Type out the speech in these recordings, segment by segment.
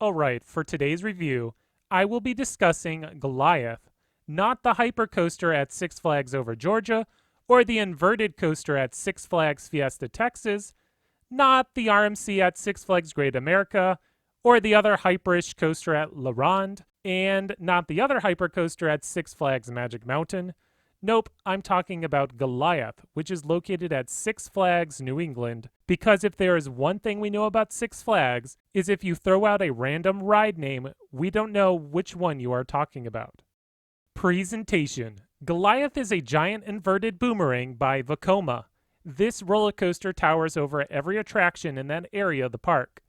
Alright, for today's review, I will be discussing Goliath, not the hypercoaster at Six Flags Over Georgia, or the inverted coaster at Six Flags Fiesta Texas, not the RMC at Six Flags Great America, or the other hyperish coaster at La Ronde, and not the other hypercoaster at Six Flags Magic Mountain. Nope, I'm talking about Goliath, which is located at Six Flags New England, because if there is one thing we know about Six Flags, is if you throw out a random ride name, we don't know which one you are talking about. Presentation. Goliath is a giant inverted boomerang by Vekoma. This roller coaster towers over every attraction in that area of the park.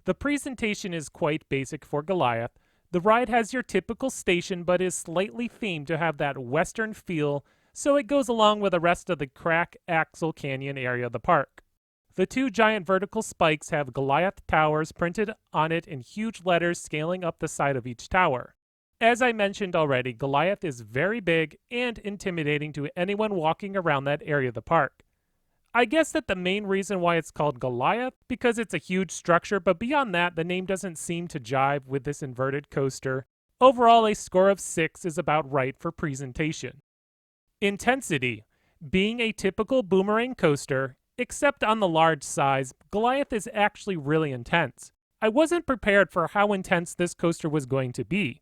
The presentation is quite basic for Goliath. The ride has your typical station but is slightly themed to have that western feel, so it goes along with the rest of the Crack Axle Canyon area of the park. The two giant vertical spikes have Goliath Towers printed on it in huge letters scaling up the side of each tower. As I mentioned already, Goliath is very big and intimidating to anyone walking around that area of the park. I guess that the main reason why it's called Goliath, because it's a huge structure, but beyond that, the name doesn't seem to jive with this inverted coaster. Overall, a score of 6 is about right for presentation. Intensity. Being a typical boomerang coaster, except on the large size, Goliath is actually really intense. I wasn't prepared for how intense this coaster was going to be.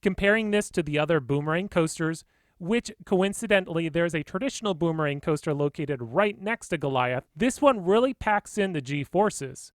Comparing this to the other boomerang coasters, which coincidentally there's a traditional boomerang coaster located right next to Goliath, this one really packs in the G-forces.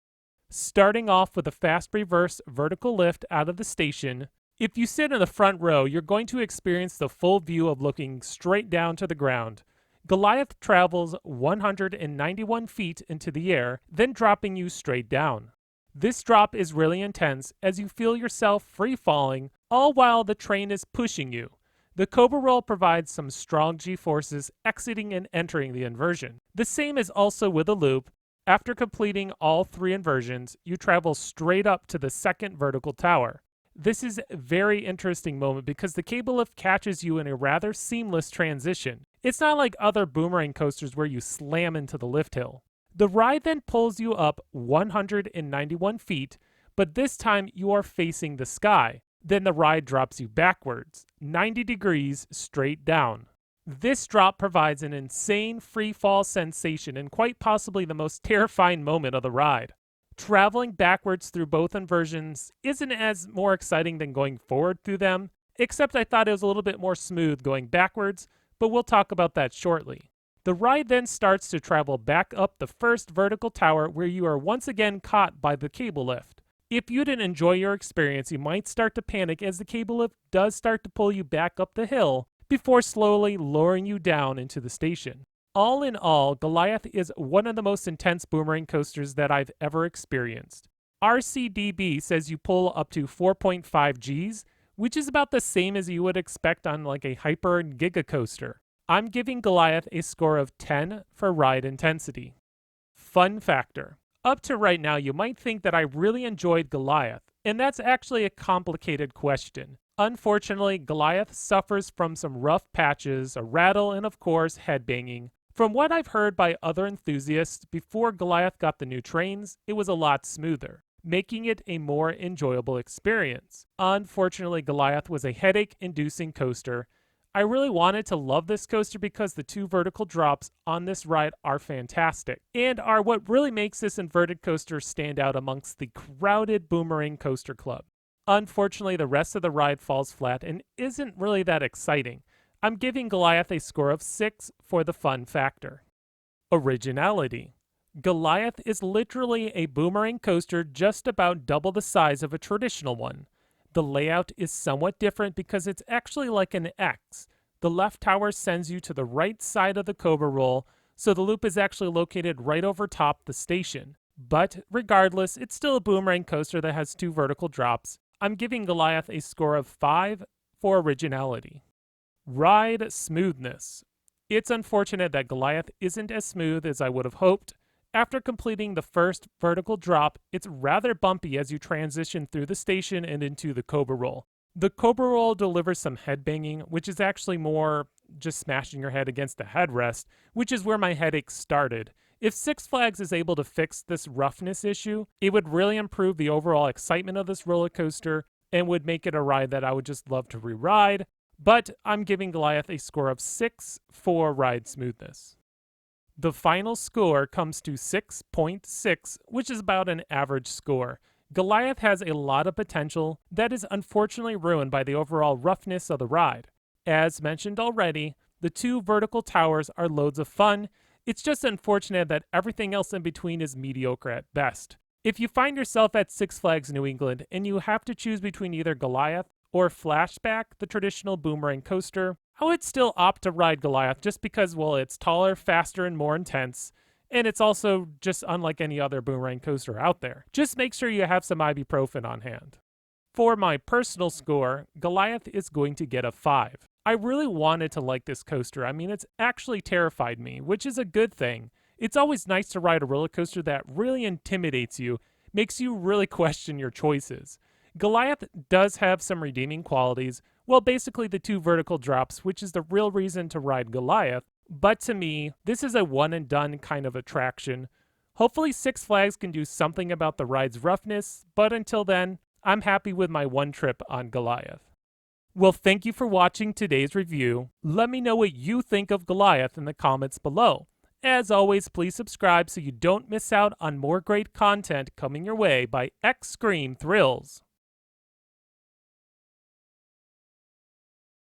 Starting off with a fast reverse vertical lift out of the station, if you sit in the front row, you're going to experience the full view of looking straight down to the ground. Goliath travels 191 feet into the air, then dropping you straight down. This drop is really intense as you feel yourself free falling, all while the train is pushing you. The Cobra Roll provides some strong G-forces exiting and entering the inversion. The same is also with a loop. After completing all 3 inversions, you travel straight up to the second vertical tower. This is a very interesting moment because the cable lift catches you in a rather seamless transition. It's not like other boomerang coasters where you slam into the lift hill. The ride then pulls you up 191 feet, but this time you are facing the sky. Then the ride drops you backwards, 90 degrees straight down. This drop provides an insane free fall sensation and quite possibly the most terrifying moment of the ride. Traveling backwards through both inversions isn't as more exciting than going forward through them, except I thought it was a little bit more smooth going backwards, but we'll talk about that shortly. The ride then starts to travel back up the first vertical tower where you are once again caught by the cable lift. If you didn't enjoy your experience, you might start to panic as the cable lift does start to pull you back up the hill before slowly lowering you down into the station. All in all, Goliath is one of the most intense boomerang coasters that I've ever experienced. RCDB says you pull up to 4.5 Gs, which is about the same as you would expect on like a hyper giga coaster. I'm giving Goliath a score of 10 for ride intensity. Fun factor. Up to right now, you might think that I really enjoyed Goliath, and that's actually a complicated question. Unfortunately, Goliath suffers from some rough patches, a rattle, and of course, headbanging. From what I've heard by other enthusiasts, before Goliath got the new trains, it was a lot smoother, making it a more enjoyable experience. Unfortunately, Goliath was a headache-inducing coaster. I really wanted to love this coaster because the 2 vertical drops on this ride are fantastic and are what really makes this inverted coaster stand out amongst the crowded boomerang coaster club. Unfortunately, the rest of the ride falls flat and isn't really that exciting. I'm giving Goliath a score of 6 for the fun factor. Originality. Goliath is literally a boomerang coaster just about double the size of a traditional one. The layout is somewhat different because it's actually like an X. The left tower sends you to the right side of the Cobra Roll, so the loop is actually located right over top the station. But regardless, it's still a boomerang coaster that has 2 vertical drops. I'm giving Goliath a score of 5 for originality. Ride smoothness. It's unfortunate that Goliath isn't as smooth as I would have hoped. After completing the first vertical drop, it's rather bumpy as you transition through the station and into the Cobra Roll. The Cobra Roll delivers some headbanging, which is actually more just smashing your head against the headrest, which is where my headache started. If Six Flags is able to fix this roughness issue, it would really improve the overall excitement of this roller coaster and would make it a ride that I would just love to re-ride. But I'm giving Goliath a score of 6 for ride smoothness. The final score comes to 6.6, which is about an average score. Goliath has a lot of potential that is unfortunately ruined by the overall roughness of the ride. As mentioned already, the 2 vertical towers are loads of fun. It's just unfortunate that everything else in between is mediocre at best. If you find yourself at Six Flags New England and you have to choose between either Goliath or Flashback, the traditional Boomerang coaster, I would still opt to ride Goliath just because, well, it's taller, faster, and more intense, and it's also just unlike any other Boomerang coaster out there. Just make sure you have some ibuprofen on hand. For my personal score, Goliath is going to get a 5. I really wanted to like this coaster. I mean, it's actually terrified me, which is a good thing. It's always nice to ride a roller coaster that really intimidates you, makes you really question your choices. Goliath does have some redeeming qualities, well, basically the 2 vertical drops, which is the real reason to ride Goliath, but to me, this is a one and done kind of attraction. Hopefully Six Flags can do something about the ride's roughness, but until then, I'm happy with my one trip on Goliath. Well, thank you for watching today's review. Let me know what you think of Goliath in the comments below. As always, please subscribe so you don't miss out on more great content coming your way by XscreamThrills.